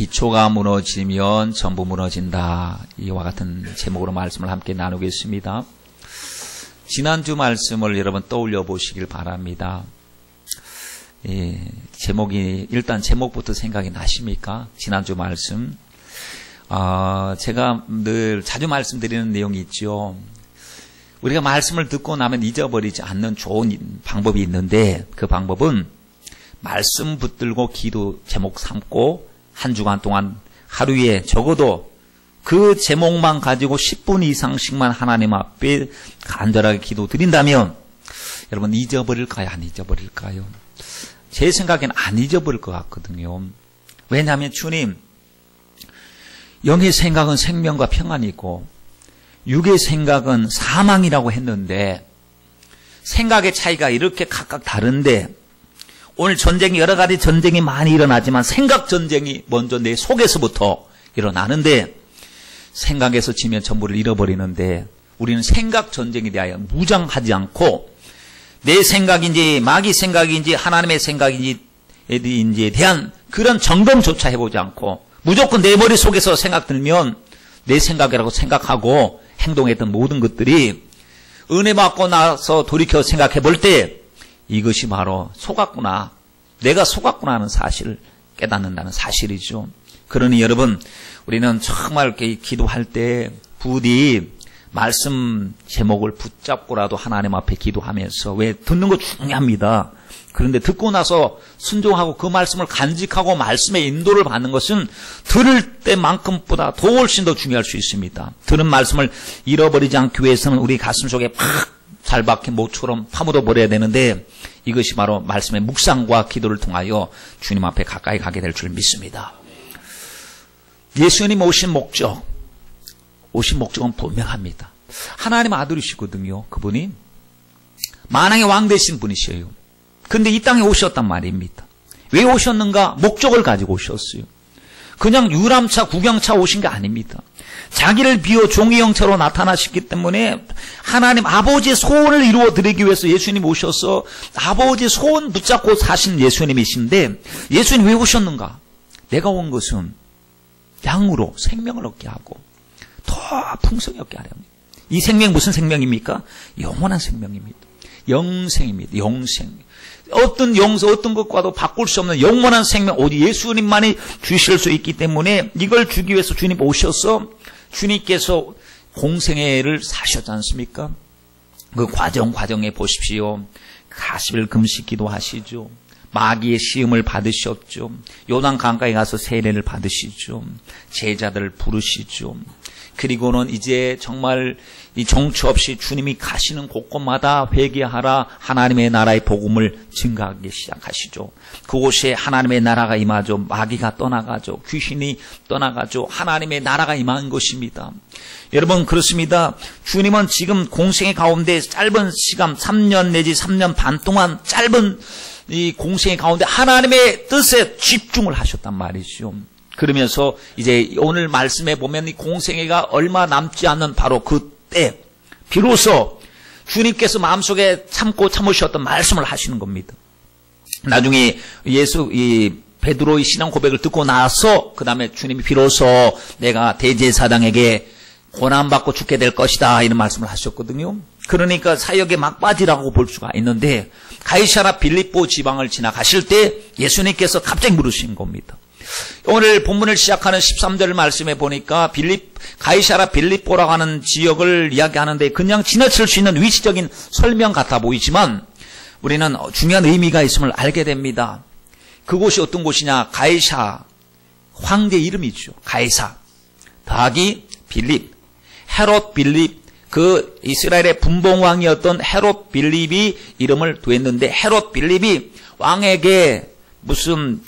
기초가 무너지면 전부 무너진다. 이와 같은 제목으로 말씀을 함께 나누겠습니다. 지난주 말씀을 여러분 떠올려 보시길 바랍니다. 제목이, 일단 제목부터 생각이 나십니까? 지난주 말씀. 제가 늘 자주 말씀드리는 내용이 있죠. 우리가 말씀을 듣고 나면 잊어버리지 않는 좋은 방법이 있는데, 그 방법은 말씀 붙들고 기도 제목 삼고 한 주간 동안 하루에 적어도 그 제목만 가지고 10분 이상씩만 하나님 앞에 간절하게 기도 드린다면 여러분 잊어버릴까요? 안 잊어버릴까요? 제 생각에는 안 잊어버릴 것 같거든요. 왜냐하면 주님, 영의 생각은 생명과 평안이고 육의 생각은 사망이라고 했는데 생각의 차이가 이렇게 각각 다른데 오늘 전쟁이 여러 가지 전쟁이 많이 일어나지만 생각 전쟁이 먼저 내 속에서부터 일어나는데 생각에서 지면 전부를 잃어버리는데 우리는 생각 전쟁에 대하여 무장하지 않고 내 생각인지 마귀 생각인지 하나님의 생각인지에 대한 그런 점검조차 해보지 않고 무조건 내 머릿속에서 생각 들면 내 생각이라고 생각하고 행동했던 모든 것들이 은혜 받고 나서 돌이켜 생각해 볼 때 이것이 바로 속았구나, 내가 속았구나 하는 사실을 깨닫는다는 사실이죠. 그러니 여러분, 우리는 정말 이렇게 기도할 때 부디 말씀 제목을 붙잡고라도 하나님 앞에 기도하면서, 왜 듣는 거 중요합니다. 그런데 듣고 나서 순종하고 그 말씀을 간직하고 말씀의 인도를 받는 것은 들을 때만큼보다 더 훨씬 더 중요할 수 있습니다. 들은 말씀을 잃어버리지 않기 위해서는 우리 가슴 속에 팍 잘 박힌 목처럼 파묻어 버려야 되는데 이것이 바로 말씀의 묵상과 기도를 통하여 주님 앞에 가까이 가게 될 줄 믿습니다. 예수님 오신 목적은 분명합니다. 하나님 아들이시거든요. 그분이 만왕의 왕 되신 분이셔요. 근데 이 땅에 오셨단 말입니다. 왜 오셨는가? 목적을 가지고 오셨어요. 그냥 유람차, 구경차 오신 게 아닙니다. 자기를 비워 종의 형체로 나타나셨기 때문에 하나님 아버지의 소원을 이루어드리기 위해서 예수님 오셔서 아버지의 소원 붙잡고 사신 예수님이신데, 예수님 왜 오셨는가? 내가 온 것은 양으로 생명을 얻게 하고 더 풍성히 얻게 하려 합니다. 이 생명이 무슨 생명입니까? 영원한 생명입니다. 영생입니다. 영생. 어떤 것과도 바꿀 수 없는 영원한 생명, 오직 예수님만이 주실 수 있기 때문에 이걸 주기 위해서 주님 오셔서 주님께서 공생애를 사셨지 않습니까? 그 과정에 보십시오. 40일 금식 기도하시죠. 마귀의 시험을 받으셨죠. 요단 강가에 가서 세례를 받으시죠. 제자들을 부르시죠. 그리고는 이제 정말 이 정처 없이 주님이 가시는 곳곳마다 회개하라, 하나님의 나라의 복음을 증가하기 시작하시죠. 그곳에 하나님의 나라가 임하죠. 마귀가 떠나가죠. 귀신이 떠나가죠. 하나님의 나라가 임한 것입니다. 여러분, 그렇습니다. 주님은 지금 공생의 가운데 짧은 시간 3년 내지 3년 반 동안 짧은 이 공생의 가운데 하나님의 뜻에 집중을 하셨단 말이죠. 그러면서 이제 오늘 말씀에 보면 이 공생애가 얼마 남지 않는 바로 그때 비로소 주님께서 마음속에 참으셨던 말씀을 하시는 겁니다. 나중에 베드로의 신앙 고백을 듣고 나서 그 다음에 주님이 비로소 내가 대제사장에게 고난받고 죽게 될 것이다 이런 말씀을 하셨거든요. 그러니까 사역에 막바지라고 볼 수가 있는데 가이사랴 빌립보 지방을 지나가실 때 예수님께서 갑자기 물으신 겁니다. 오늘 본문을 시작하는 13절 말씀에 보니까 가이사랴 빌립보라고 하는 지역을 이야기하는데 그냥 지나칠 수 있는 위치적인 설명 같아 보이지만 우리는 중요한 의미가 있음을 알게 됩니다. 그곳이 어떤 곳이냐? 가이사, 황제 이름이죠. 가이사 더하기 빌립, 헤롯 빌립, 그 이스라엘의 분봉왕이었던 헤롯 빌립이 이름을 두었는데, 헤롯 빌립이 왕에게 무슨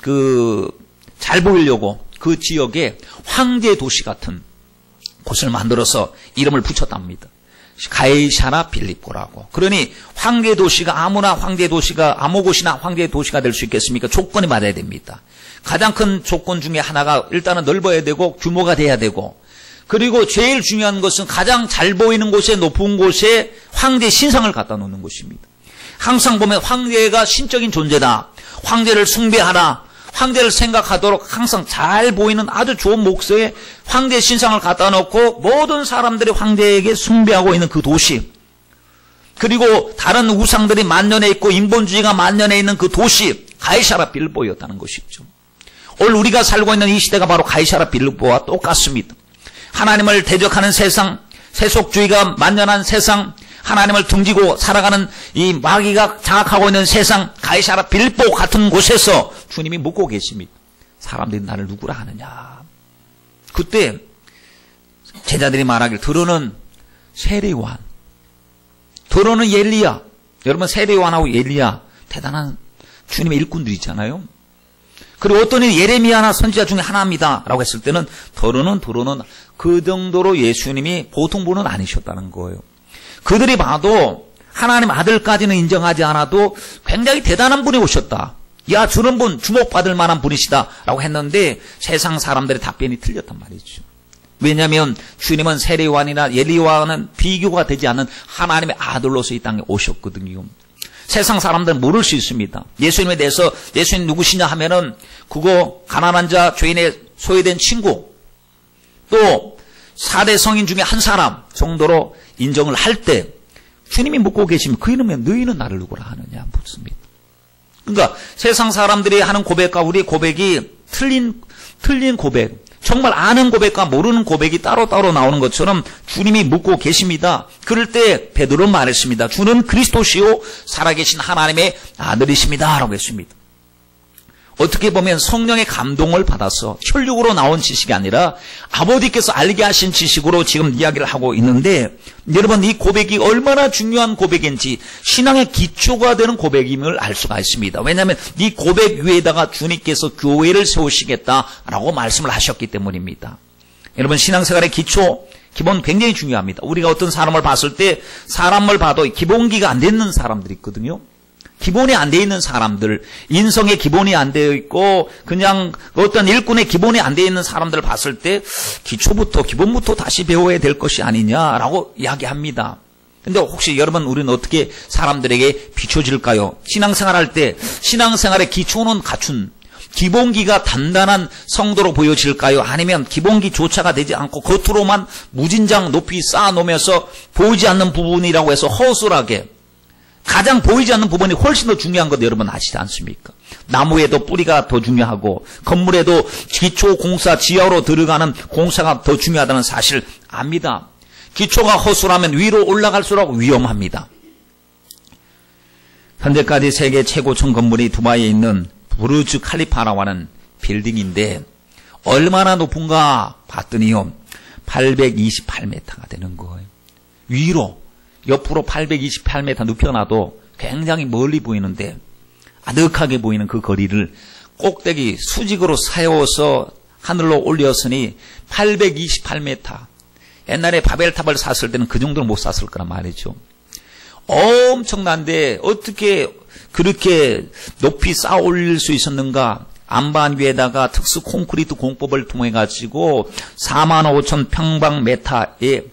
잘 보이려고 그 지역에 황제 도시 같은 곳을 만들어서 이름을 붙였답니다. 가이사랴 빌립보라고. 그러니 황제 도시가 아무 곳이나 황제 도시가 될 수 있겠습니까? 조건이 맞아야 됩니다. 가장 큰 조건 중에 하나가 일단은 넓어야 되고 규모가 돼야 되고, 그리고 제일 중요한 것은 가장 잘 보이는 곳에, 높은 곳에 황제 신상을 갖다 놓는 것입니다. 항상 보면 황제가 신적인 존재다, 황제를 숭배하라, 황제를 생각하도록 항상 잘 보이는 아주 좋은 목소에 황제 신상을 갖다 놓고 모든 사람들이 황제에게 숭배하고 있는 그 도시, 그리고 다른 우상들이 만연해 있고 인본주의가 만연해 있는 그 도시, 가이사라 빌보였다는 것이죠. 오늘 우리가 살고 있는 이 시대가 바로 가이사라 빌보와 똑같습니다. 하나님을 대적하는 세상, 세속주의가 만연한 세상, 하나님을 등지고 살아가는 이 마귀가 장악하고 있는 세상, 가이사라 빌보 같은 곳에서 주님이 묻고 계십니다. 사람들이 나를 누구라 하느냐. 그때 제자들이 말하길, 들어는 세례요한, 들어는 엘리야. 여러분, 세례요한하고 엘리야 대단한 주님의 일꾼들이잖아요. 그리고 어떤 이는 예레미야나 선지자 중에 하나입니다 라고 했을 때는 더러는 그 정도로 예수님이 보통 분은 아니셨다는 거예요. 그들이 봐도 하나님 아들까지는 인정하지 않아도 굉장히 대단한 분이 오셨다. 야, 저런 분 주목받을 만한 분이시다 라고 했는데 세상 사람들의 답변이 틀렸단 말이죠. 왜냐하면 주님은 세례요한이나 엘리야와는 비교가 되지 않는 하나님의 아들로서 이 땅에 오셨거든요. 세상 사람들은 모를 수 있습니다. 예수님에 대해서 예수님 누구시냐 하면은 그거 가난한 자, 죄인의 소외된 친구, 또 4대 성인 중에 한 사람 정도로 인정을 할 때 주님이 묻고 계시면 그 이름에 너희는 나를 누구라 하느냐 묻습니다. 그러니까 세상 사람들이 하는 고백과 우리 고백이 틀린 고백, 정말 아는 고백과 모르는 고백이 따로따로 나오는 것처럼 주님이 묻고 계십니다. 그럴 때 베드로는 말했습니다. 주는 그리스도시요 살아계신 하나님의 아들이십니다 라고 했습니다. 어떻게 보면 성령의 감동을 받아서 혈육으로 나온 지식이 아니라 아버지께서 알게 하신 지식으로 지금 이야기를 하고 있는데, 여러분 이 고백이 얼마나 중요한 고백인지 신앙의 기초가 되는 고백임을 알 수가 있습니다. 왜냐하면 이 고백 위에다가 주님께서 교회를 세우시겠다라고 말씀을 하셨기 때문입니다. 여러분, 신앙생활의 기본 굉장히 중요합니다. 우리가 어떤 사람을 봤을 때 사람을 봐도 기본기가 안 되는 사람들이 있거든요. 기본이 안 돼 있는 사람들, 인성의 기본이 안 되어 있고 그냥 어떤 일꾼의 기본이 안 돼 있는 사람들을 봤을 때 기본부터 다시 배워야 될 것이 아니냐라고 이야기합니다. 근데 혹시 여러분, 우리는 어떻게 사람들에게 비춰질까요? 신앙생활할 때 신앙생활의 기초는 갖춘, 기본기가 단단한 성도로 보여질까요? 아니면 기본기조차가 되지 않고 겉으로만 무진장 높이 쌓아놓으면서 보이지 않는 부분이라고 해서 허술하게, 가장 보이지 않는 부분이 훨씬 더 중요한 것 여러분 아시지 않습니까? 나무에도 뿌리가 더 중요하고 건물에도 기초 공사, 지하로 들어가는 공사가 더 중요하다는 사실 압니다. 기초가 허술하면 위로 올라갈수록 위험합니다. 현재까지 세계 최고층 건물이 두바이에 있는 부르즈 칼리파라고 하는 빌딩인데 얼마나 높은가 봤더니요, 828m가 되는 거예요. 위로 옆으로 828m 눕혀놔도 굉장히 멀리 보이는데 아득하게 보이는 그 거리를 꼭대기 수직으로 세워서 하늘로 올렸으니 828m. 옛날에 바벨탑을 샀을 때는 그 정도는 못 샀을 거란 말이죠. 엄청난데 어떻게 그렇게 높이 쌓아 올릴 수 있었는가? 안반 위에다가 특수 콘크리트 공법을 통해 가지고 45,000 평방미터의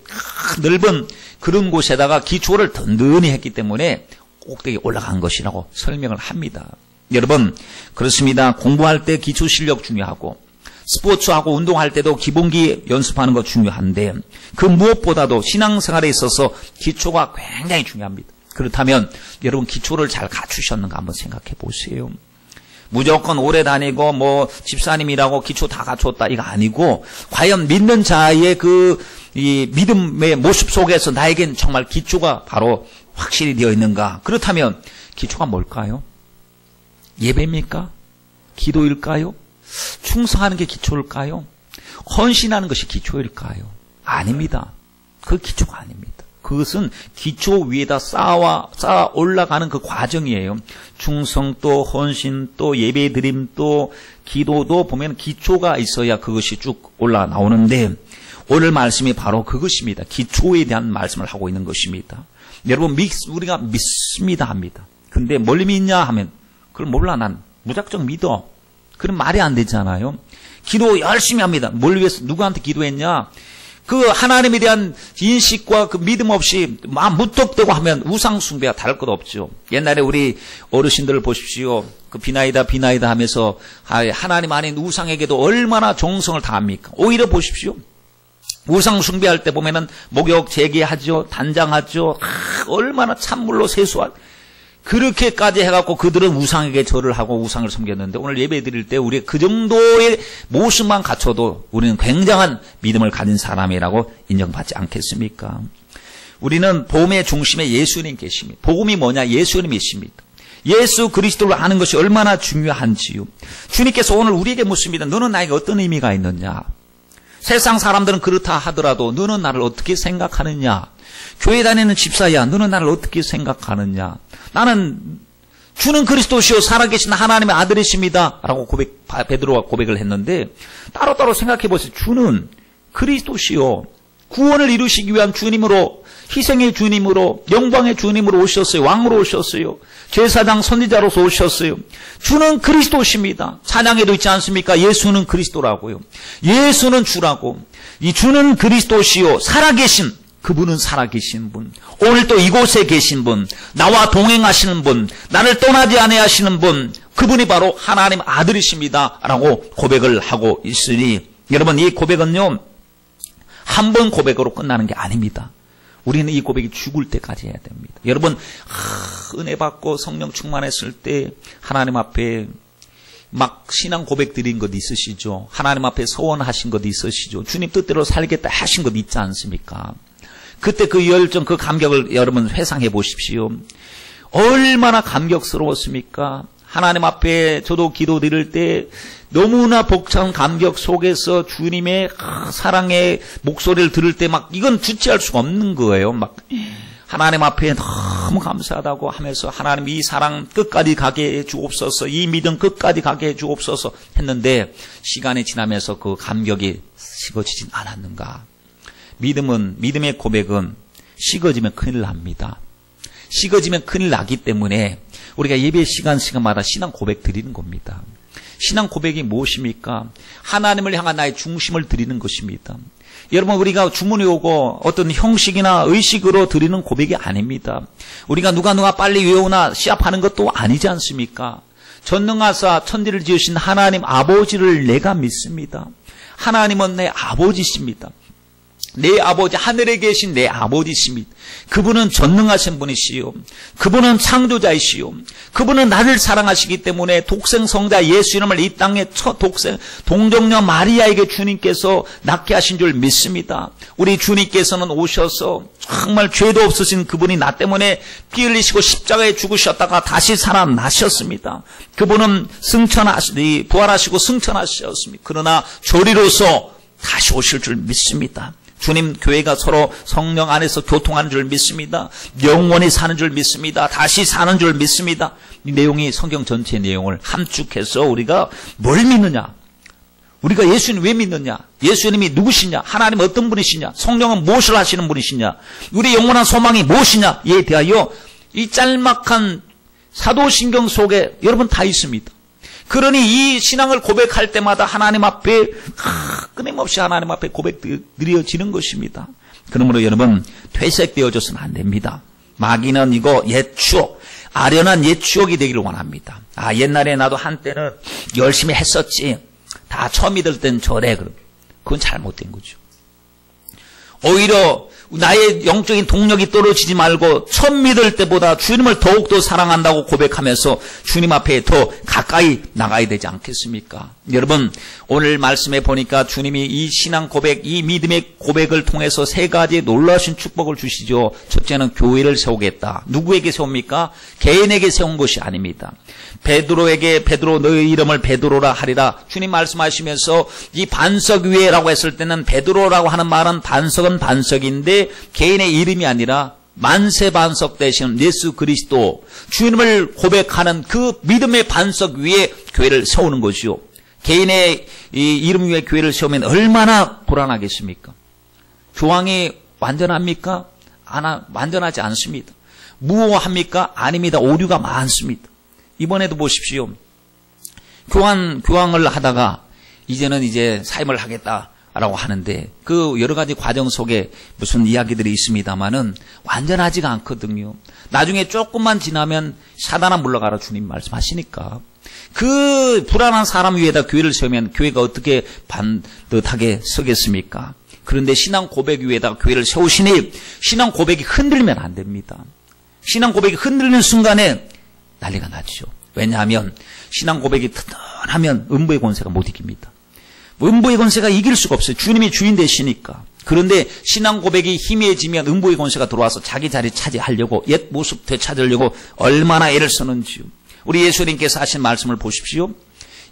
넓은 그런 곳에다가 기초를 든든히 했기 때문에 꼭대기 올라간 것이라고 설명을 합니다. 여러분, 그렇습니다. 공부할 때 기초 실력 중요하고 스포츠하고 운동할 때도 기본기 연습하는 거 중요한데 그 무엇보다도 신앙생활에 있어서 기초가 굉장히 중요합니다. 그렇다면 여러분, 기초를 잘 갖추셨는가 한번 생각해 보세요. 무조건 오래 다니고 뭐 집사님이라고 기초 다 갖췄다 이거 아니고, 과연 믿는 자의 이 믿음의 모습 속에서 나에겐 정말 기초가 바로 확실히 되어 있는가? 그렇다면 기초가 뭘까요? 예배입니까? 기도일까요? 충성하는 게 기초일까요? 헌신하는 것이 기초일까요? 아닙니다. 그 기초가 아닙니다. 그것은 기초 위에다 쌓아 올라가는 그 과정이에요. 충성도, 헌신도, 예배드림도, 기도도 보면 기초가 있어야 그것이 쭉 올라 나오는데, 오늘 말씀이 바로 그것입니다. 기초에 대한 말씀을 하고 있는 것입니다. 여러분, 우리가 믿습니다 합니다. 근데 뭘 믿냐 하면, 그걸 몰라, 난 무작정 믿어. 그럼 말이 안 되잖아요. 기도 열심히 합니다. 뭘 위해서, 누구한테 기도했냐? 그 하나님에 대한 인식과 그 믿음 없이 마음 무턱대고 하면 우상 숭배가 다를 것 없죠. 옛날에 우리 어르신들을 보십시오. 그 비나이다 비나이다 하면서 하나님 아닌 우상에게도 얼마나 정성을 다합니까? 오히려 보십시오. 우상 숭배할 때 보면은 목욕 재개하죠, 단장하죠, 얼마나 찬물로 세수할, 그렇게까지 해갖고 그들은 우상에게 절을 하고 우상을 섬겼는데, 오늘 예배 드릴 때 우리 그 정도의 모습만 갖춰도 우리는 굉장한 믿음을 가진 사람이라고 인정받지 않겠습니까? 우리는 복음의 중심에 예수님 계십니다. 복음이 뭐냐? 예수님이십니다. 예수 그리스도를 아는 것이 얼마나 중요한지요. 주님께서 오늘 우리에게 묻습니다. 너는 나에게 어떤 의미가 있느냐? 세상 사람들은 그렇다 하더라도 너는 나를 어떻게 생각하느냐? 교회 다니는 집사야, 너는 나를 어떻게 생각하느냐? 나는 주는 그리스도시요 살아계신 하나님의 아들이십니다 라고 베드로가 고백을 했는데, 따로따로 생각해 보세요. 주는 그리스도시요 구원을 이루시기 위한 주님으로, 희생의 주님으로, 영광의 주님으로 오셨어요. 왕으로 오셨어요. 제사장 선지자로서 오셨어요. 주는 그리스도십니다. 찬양에도 있지 않습니까? 예수는 그리스도라고요. 예수는 주라고. 이 주는 그리스도시요 살아계신, 그분은 살아계신 분, 오늘 또 이곳에 계신 분, 나와 동행하시는 분, 나를 떠나지 아니하시는 분, 그분이 바로 하나님 아들이십니다 라고 고백을 하고 있으니, 여러분 이 고백은요 한 번 고백으로 끝나는 게 아닙니다. 우리는 이 고백이 죽을 때까지 해야 됩니다. 여러분 은혜 받고 성령 충만했을 때 하나님 앞에 막 신앙 고백 드린 것 있으시죠? 하나님 앞에 소원하신 것 있으시죠? 주님 뜻대로 살겠다 하신 것 있지 않습니까? 그때 그 열정, 그 감격을 여러분 회상해 보십시오. 얼마나 감격스러웠습니까? 하나님 앞에 저도 기도 드릴 때 너무나 벅찬 감격 속에서 주님의 사랑의 목소리를 들을 때 막 이건 주체할 수가 없는 거예요. 막 하나님 앞에 너무 감사하다고 하면서 하나님 이 사랑 끝까지 가게 해 주옵소서, 이 믿음 끝까지 가게 해 주옵소서 했는데, 시간이 지나면서 그 감격이 식어지진 않았는가? 믿음의 고백은 식어지면 큰일 납니다. 식어지면 큰일 나기 때문에 우리가 예배 시간마다 신앙 고백 드리는 겁니다. 신앙 고백이 무엇입니까? 하나님을 향한 나의 중심을 드리는 것입니다. 여러분 우리가 주문이 오고 어떤 형식이나 의식으로 드리는 고백이 아닙니다. 우리가 누가 빨리 외우나 시합하는 것도 아니지 않습니까? 전능하사 천지를 지으신 하나님 아버지를 내가 믿습니다. 하나님은 내 아버지십니다. 내 아버지, 하늘에 계신 내 아버지십니다. 그분은 전능하신 분이시요, 그분은 창조자이시요, 그분은 나를 사랑하시기 때문에 독생성자 예수 이름을 이 땅의 첫 동정녀 마리아에게 주님께서 낳게 하신 줄 믿습니다. 우리 주님께서는 오셔서 정말 죄도 없으신 그분이 나 때문에 피 흘리시고 십자가에 죽으셨다가 다시 살아나셨습니다. 그분은 부활하시고 승천하셨습니다. 그러나 조리로서 다시 오실 줄 믿습니다. 주님 교회가 서로 성령 안에서 교통하는 줄 믿습니다. 영원히 사는 줄 믿습니다. 다시 사는 줄 믿습니다. 이 내용이 성경 전체의 내용을 함축해서 우리가 뭘 믿느냐? 우리가 예수님 왜 믿느냐? 예수님이 누구시냐? 하나님 어떤 분이시냐? 성령은 무엇을 하시는 분이시냐? 우리 영원한 소망이 무엇이냐? 이에 대하여 이 짤막한 사도신경 속에 여러분 다 있습니다. 그러니 이 신앙을 고백할 때마다 하나님 앞에 끊임없이 하나님 앞에 고백 드려지는 것입니다. 그러므로 여러분 퇴색되어져서는 안 됩니다. 마귀는 이거 옛 추억, 아련한 옛 추억이 되기를 원합니다. 옛날에 나도 한때는 열심히 했었지, 다 처음 믿을 땐 저래. 그건 잘못된 거죠. 오히려 나의 영적인 동력이 떨어지지 말고 처음 믿을 때보다 주님을 더욱더 사랑한다고 고백하면서 주님 앞에 더 가까이 나가야 되지 않겠습니까? 여러분 오늘 말씀에 보니까 주님이 이 신앙 고백, 이 믿음의 고백을 통해서 세 가지 놀라신 축복을 주시죠. 첫째는 교회를 세우겠다. 누구에게 세웁니까? 개인에게 세운 것이 아닙니다. 베드로에게 베드로 너의 이름을 베드로라 하리라. 주님 말씀하시면서 이 반석 위에라고 했을 때는 베드로라고 하는 말은 반석은 반석인데 개인의 이름이 아니라 만세 반석 되시는 예수 그리스도 주님을 고백하는 그 믿음의 반석 위에 교회를 세우는 것이요. 개인의 이 이름 위에 교회를 세우면 얼마나 불안하겠습니까? 교황이 완전합니까? 완전하지 않습니다. 무호합니까? 아닙니다. 오류가 많습니다. 이번에도 보십시오. 교황을 하다가 이제는 이제 사임을 하겠다라고 하는데 그 여러 가지 과정 속에 무슨 이야기들이 있습니다만은 완전하지가 않거든요. 나중에 조금만 지나면 사단아 물러가라 주님 말씀하시니까. 그 불안한 사람 위에다 교회를 세우면 교회가 어떻게 반듯하게 서겠습니까? 그런데 신앙 고백 위에다 교회를 세우시니 신앙 고백이 흔들리면 안 됩니다. 신앙 고백이 흔들리는 순간에 난리가 나죠. 왜냐하면 신앙 고백이 튼튼하면 음부의 권세가 못 이깁니다. 음부의 권세가 이길 수가 없어요. 주님이 주인 되시니까. 그런데 신앙 고백이 희미해지면 음부의 권세가 들어와서 자기 자리 차지하려고 옛 모습 되찾으려고 얼마나 애를 쓰는지요. 우리 예수님께서 하신 말씀을 보십시오.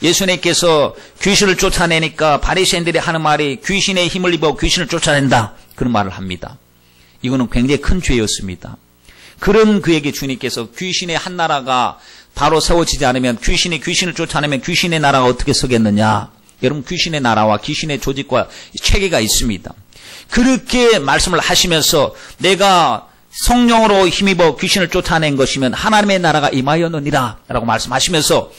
예수님께서 귀신을 쫓아내니까 바리새인들이 하는 말이 귀신의 힘을 입어 귀신을 쫓아낸다. 그런 말을 합니다. 이거는 굉장히 큰 죄였습니다. 그런 그에게 주님께서 귀신의 한 나라가 바로 세워지지 않으면 귀신이 귀신을 쫓아내면 귀신의 나라가 어떻게 서겠느냐. 여러분 귀신의 나라와 귀신의 조직과 체계가 있습니다. 그렇게 말씀을 하시면서 내가 성령으로 힘입어 귀신을 쫓아낸 것이면 하나님의 나라가 임하였느니라 라고 말씀하시면서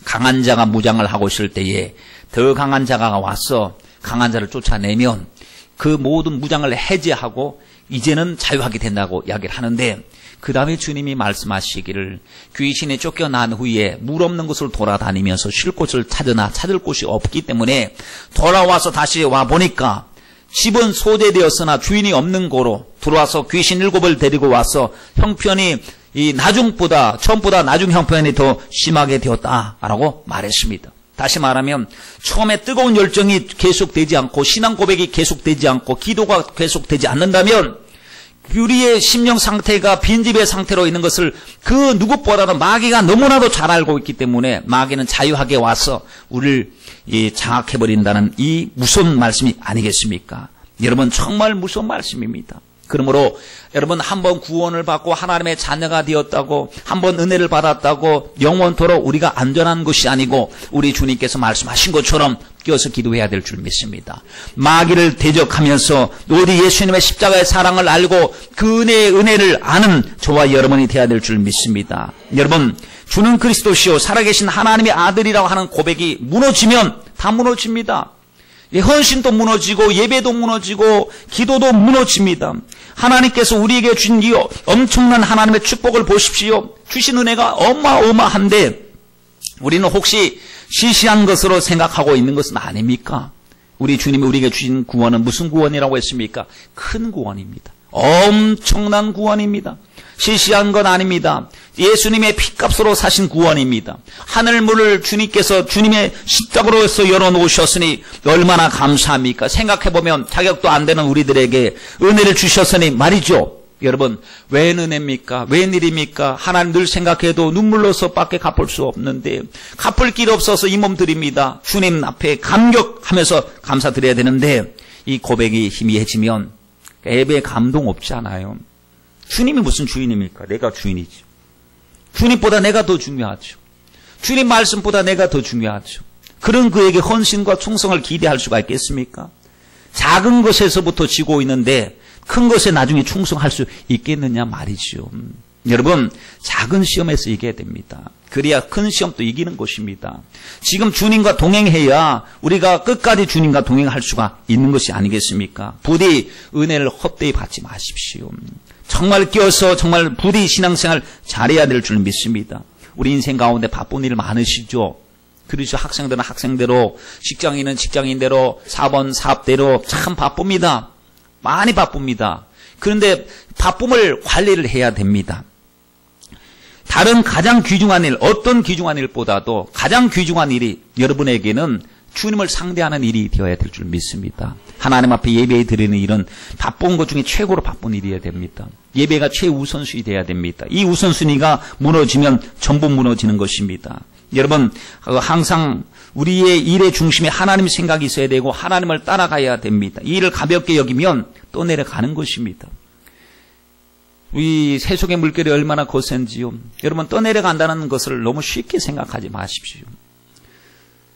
강한 자가 무장을 하고 있을 때에 더 강한 자가 와서 강한 자를 쫓아내면 그 모든 무장을 해제하고 이제는 자유하게 된다고 이야기를 하는데 그 다음에 주님이 말씀하시기를 귀신이 쫓겨난 후에 물 없는 곳을 돌아다니면서 쉴 곳을 찾으나 찾을 곳이 없기 때문에 돌아와서 다시 와보니까 집은 소재되었으나 주인이 없는 고로 들어와서 귀신 7을 데리고 와서 형편이 이 나중보다 처음보다 나중 형편이 더 심하게 되었다라고 말했습니다. 다시 말하면 처음에 뜨거운 열정이 계속되지 않고 신앙 고백이 계속되지 않고 기도가 계속되지 않는다면 우리의 심령 상태가 빈집의 상태로 있는 것을 그 누구보다도 마귀가 너무나도 잘 알고 있기 때문에 마귀는 자유하게 와서 우리를 장악해버린다는 이 무서운 말씀이 아니겠습니까? 여러분 정말 무서운 말씀입니다. 그러므로 여러분 한번 구원을 받고 하나님의 자녀가 되었다고 한번 은혜를 받았다고 영원토록 우리가 안전한 것이 아니고 우리 주님께서 말씀하신 것처럼 끼어서 기도해야 될 줄 믿습니다. 마귀를 대적하면서 우리 예수님의 십자가의 사랑을 알고 그 은혜를 아는 저와 여러분이 되어야 될 줄 믿습니다. 여러분 주는 그리스도시요 살아계신 하나님의 아들이라고 하는 고백이 무너지면 다 무너집니다. 헌신도 무너지고 예배도 무너지고 기도도 무너집니다. 하나님께서 우리에게 주신 이 엄청난 하나님의 축복을 보십시오. 주신 은혜가 어마어마한데 우리는 혹시 시시한 것으로 생각하고 있는 것은 아닙니까? 우리 주님이 우리에게 주신 구원은 무슨 구원이라고 했습니까? 큰 구원입니다. 엄청난 구원입니다. 시시한 건 아닙니다. 예수님의 피값으로 사신 구원입니다. 하늘문을 주님께서 주님의 십자가로서 열어놓으셨으니 얼마나 감사합니까? 생각해보면 자격도 안 되는 우리들에게 은혜를 주셨으니 말이죠. 여러분 웬 은혜입니까? 웬 일입니까? 하나님 늘 생각해도 눈물로서밖에 갚을 수 없는데 갚을 길 없어서 이 몸 드립니다. 주님 앞에 감격하면서 감사드려야 되는데 이 고백이 희미해지면 예배에 감동 없지 않아요. 주님이 무슨 주인입니까? 내가 주인이죠. 주님보다 내가 더 중요하죠. 주님 말씀보다 내가 더 중요하죠. 그런 그에게 헌신과 충성을 기대할 수가 있겠습니까? 작은 것에서부터 지고 있는데 큰 것에 나중에 충성할 수 있겠느냐 말이죠. 여러분 작은 시험에서 이겨야 됩니다. 그래야 큰 시험도 이기는 것입니다. 지금 주님과 동행해야 우리가 끝까지 주님과 동행할 수가 있는 것이 아니겠습니까? 부디 은혜를 헛되이 받지 마십시오. 정말 끼어서 정말 부디 신앙생활 잘해야 될 줄 믿습니다. 우리 인생 가운데 바쁜 일 많으시죠? 그렇죠. 학생들은 학생대로, 직장인은 직장인대로, 사업은 사업대로 참 바쁩니다. 많이 바쁩니다. 그런데 바쁨을 관리를 해야 됩니다. 다른 가장 귀중한 일, 어떤 귀중한 일보다도 가장 귀중한 일이 여러분에게는 주님을 상대하는 일이 되어야 될 줄 믿습니다. 하나님 앞에 예배 드리는 일은 바쁜 것 중에 최고로 바쁜 일이어야 됩니다. 예배가 최우선순위 되어야 됩니다. 이 우선순위가 무너지면 전부 무너지는 것입니다. 여러분 항상 우리의 일의 중심에 하나님 생각이 있어야 되고 하나님을 따라가야 됩니다. 이 일을 가볍게 여기면 또 내려가는 것입니다. 이 세속의 물결이 얼마나 거센지요. 여러분 떠내려간다는 것을 너무 쉽게 생각하지 마십시오.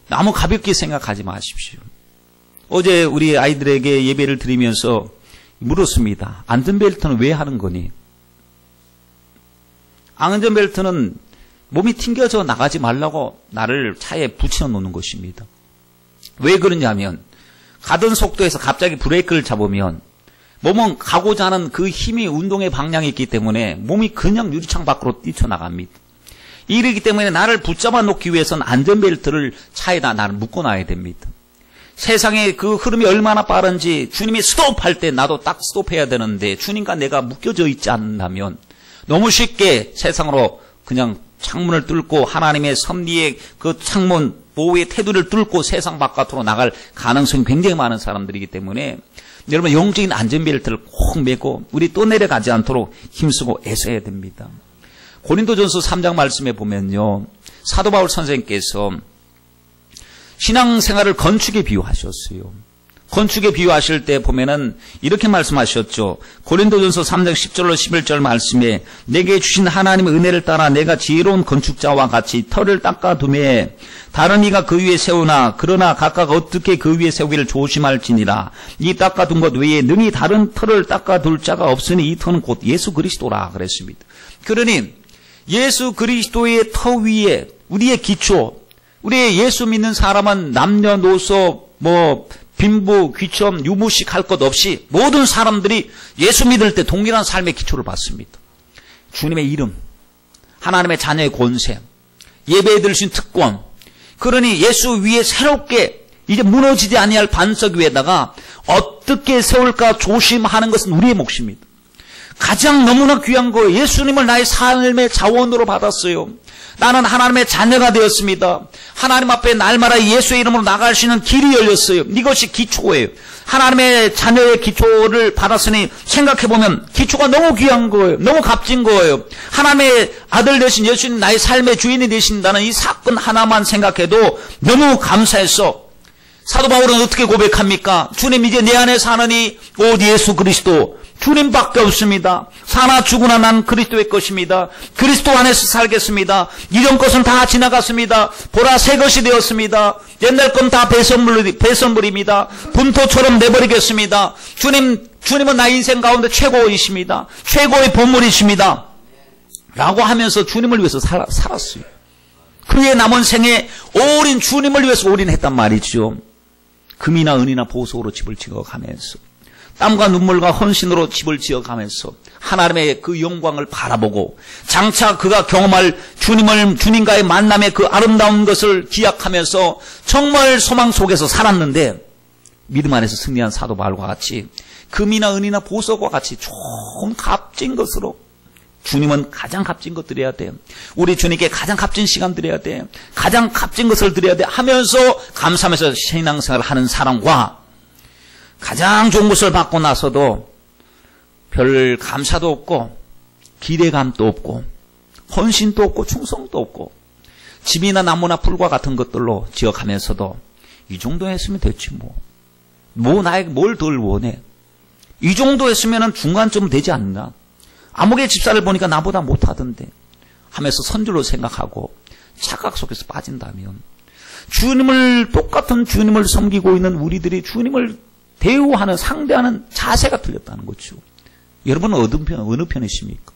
너무 가볍게 생각하지 마십시오. 어제 우리 아이들에게 예배를 드리면서 물었습니다. 안전벨트는 왜 하는 거니? 안전벨트는 몸이 튕겨져 나가지 말라고 나를 차에 붙여 놓는 것입니다. 왜 그러냐면 가던 속도에서 갑자기 브레이크를 잡으면 몸은 가고자 하는 그 힘이 운동의 방향이 있기 때문에 몸이 그냥 유리창 밖으로 뛰쳐나갑니다. 이러기 때문에 나를 붙잡아 놓기 위해서는 안전벨트를 차에다 나를 묶어놔야 됩니다. 세상의 그 흐름이 얼마나 빠른지 주님이 스톱할 때 나도 딱 스톱해야 되는데 주님과 내가 묶여져 있지 않는다면 너무 쉽게 세상으로 그냥 창문을 뚫고 하나님의 섭리의 그 창문 보호의 테두리를 뚫고 세상 바깥으로 나갈 가능성이 굉장히 많은 사람들이기 때문에 여러분 영적인 안전벨트를 꼭 매고 우리 또 내려가지 않도록 힘쓰고 애써야 됩니다. 고린도전서 3장 말씀에 보면요, 사도 바울 선생님께서 신앙생활을 건축에 비유하셨어요. 건축에 비유하실 때 보면은 이렇게 말씀하셨죠. 고린도전서 3장 10절로 11절 말씀에 내게 주신 하나님의 은혜를 따라 내가 지혜로운 건축자와 같이 터를 닦아두매 다른 이가 그 위에 세우나 그러나 각각 어떻게 그 위에 세우기를 조심할지니라. 이 닦아둔 것 외에 능히 다른 터를 닦아둘 자가 없으니 이 터는 곧 예수 그리스도라 그랬습니다. 그러니 예수 그리스도의 터 위에 우리의 기초, 우리의 예수 믿는 사람은 남녀노소 빈부, 귀천, 유무식 할 것 없이 모든 사람들이 예수 믿을 때 동일한 삶의 기초를 받습니다. 주님의 이름, 하나님의 자녀의 권세, 예배에 들으신 특권, 그러니 예수 위에 새롭게 이제 무너지지 아니할 반석 위에다가 어떻게 세울까 조심하는 것은 우리의 몫입니다. 가장 너무나 귀한 거예요. 예수님을 나의 삶의 자원으로 받았어요. 나는 하나님의 자녀가 되었습니다. 하나님 앞에 날마다 예수의 이름으로 나갈 수 있는 길이 열렸어요. 이것이 기초예요. 하나님의 자녀의 기초를 받았으니 생각해보면 기초가 너무 귀한 거예요. 너무 값진 거예요. 하나님의 아들 되신 예수님 나의 삶의 주인이 되신다는 이 사건 하나만 생각해도 너무 감사해서 사도 바울은 어떻게 고백합니까? 주님 이제 내 안에 사느니 오 예수 그리스도 주님밖에 없습니다. 사나 죽으나 난 그리스도의 것입니다. 그리스도 안에서 살겠습니다. 이전 것은 다 지나갔습니다. 보라 새 것이 되었습니다. 옛날 건 다 배선물입니다. 분토처럼 내버리겠습니다. 주님은 나 인생 가운데 최고이십니다. 최고의 보물이십니다. 라고 하면서 주님을 위해서 살았어요. 그의 남은 생에 오랜 주님을 위해서 올인했단 말이죠. 금이나 은이나 보석으로 집을 지어가면서 땀과 눈물과 헌신으로 집을 지어가면서 하나님의 그 영광을 바라보고 장차 그가 경험할 주님과의 만남의 그 아름다운 것을 기약하면서 정말 소망 속에서 살았는데 믿음 안에서 승리한 사도 바울과 같이 금이나 은이나 보석과 같이 좋은 값진 것으로 주님은 가장 값진 것 드려야 돼요. 우리 주님께 가장 값진 시간 드려야 돼요. 가장 값진 것을 드려야 돼 하면서 감사하면서 신앙생활을 하는 사람과 가장 좋은 것을 받고 나서도 별 감사도 없고 기대감도 없고 헌신도 없고 충성도 없고 집이나 나무나 풀과 같은 것들로 지어가면서도 이 정도 했으면 됐지 뭐 나에게 뭘 덜 원해. 이 정도 했으면 중간쯤 되지 않나. 아무개 집사를 보니까 나보다 못하던데 하면서 선줄로 생각하고 착각 속에서 빠진다면 똑같은 주님을 섬기고 있는 우리들이 주님을 대우하는 상대하는 자세가 틀렸다는 거죠. 여러분은 어느 편이십니까?